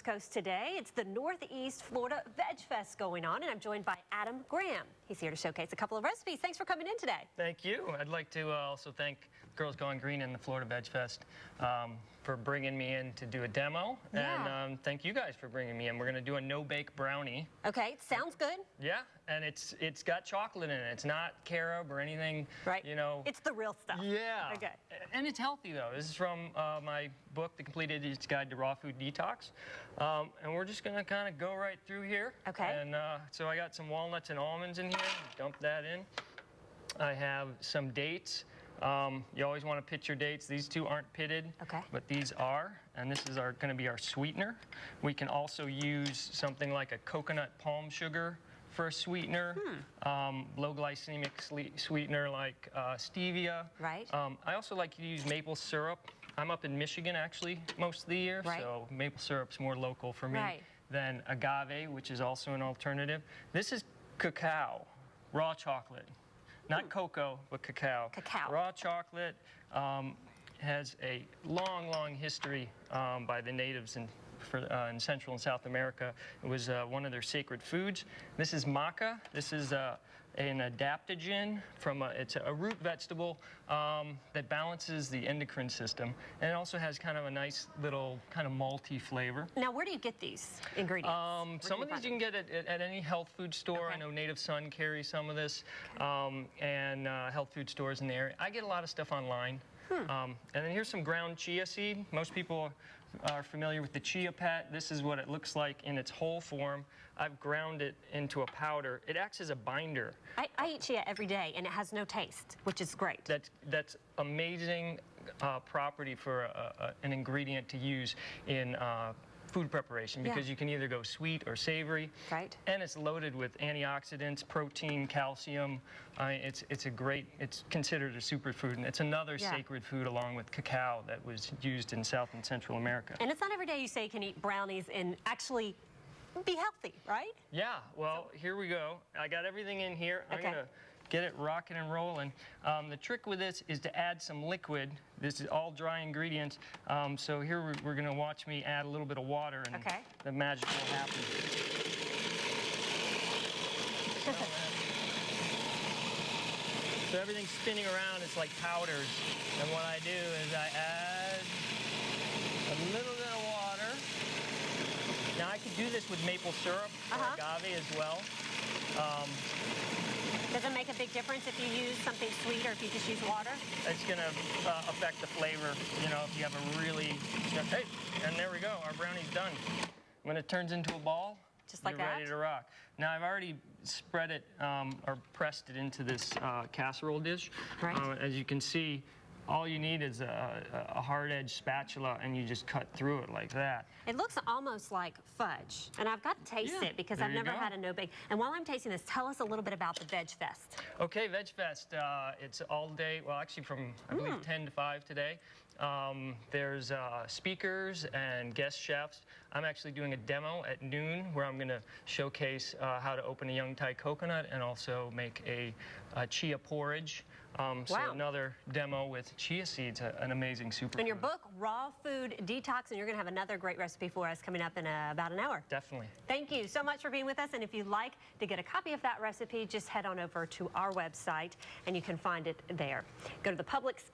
Coast today. It's the Northeast Florida Veg Fest going on, and I'm joined by Adam Graham. He's here to showcase a couple of recipes. Thanks for coming in today. Thank you. I'd like to also thank Girls Going Green and the Florida Veg Fest for bringing me in to do a demo. Yeah. And thank you guys for bringing me in. We're going to do a no-bake brownie. Okay, sounds good. Yeah, and it's got chocolate in it. It's not carob or anything. Right. You know. It's the real stuff. Yeah. Okay. And it's healthy, though. This is from my book, The Complete Idiot's Guide to Raw Food Detox. And we're just going to kind of go right through here. Okay. And so I got some walnuts and almonds in here. Dump that in. I have some dates. You always want to pit your dates. These two aren't pitted, okay, but these are, and this is going to be our sweetener. We can also use something like a coconut palm sugar for a sweetener, low glycemic sweetener like stevia. Right. I also like to use maple syrup. I'm up in Michigan actually most of the year, right, so maple syrup's more local for me, right, than agave, which is also an alternative. This is cacao, raw chocolate. Not cocoa, but cacao. Cacao. Raw chocolate has a long, long history by the natives in Central and South America. It was one of their sacred foods. This is maca. This is an adaptogen from it's a root vegetable that balances the endocrine system, and it also has kind of a nice little kind of malty flavor. Now, where do you get these ingredients? Some of these you can get at any health food store. Okay. I know Native Sun carries some of this, and health food stores in the area. I get a lot of stuff online. And then here's some ground chia seed. Most people are familiar with the chia pet. This is what it looks like in its whole form. I've ground it into a powder. It acts as a binder. I eat chia every day, and it has no taste, which is great. That's amazing property for an ingredient to use in food preparation, because you can either go sweet or savory. Right. And it's loaded with antioxidants, protein, calcium. It's considered a superfood, and it's another sacred food along with cacao that was used in South and Central America. And it's not every day you say you can eat brownies and actually be healthy, right? Yeah, well, here we go. I got everything in here. Okay. I'm gonna get it rocking and rolling. The trick with this is to add some liquid. This is all dry ingredients. So here we're gonna watch me add a little bit of water, and the magic will happen. So everything's spinning around, it's like powders. And what I do is I add a little bit of water. Now I could do this with maple syrup or agave as well. Does it make a big difference if you use something sweet or if you just use water? It's going to affect the flavor, you know, if you have a really... Hey, and there we go. Our brownie's done. When it turns into a ball, just like you're ready to rock. Now, I've already spread it or pressed it into this casserole dish. Right. As you can see, all you need is a hard-edged spatula, and you just cut through it like that. It looks almost like fudge, and I've got to taste it because I've never had a no-bake. And while I'm tasting this, tell us a little bit about the Veg Fest. Okay, Veg Fest. It's all day, well, actually from, I believe, 10 to 5 today. There's speakers and guest chefs. I'm actually doing a demo at noon where I'm going to showcase how to open a young Thai coconut and also make a chia porridge. So another demo with chia seeds, an amazing superfood. And your book, Raw Food Detox, and you're going to have another great recipe for us coming up in about an hour. Definitely. Thank you so much for being with us. And if you'd like to get a copy of that recipe, just head on over to our website, and you can find it there. Go to the Publix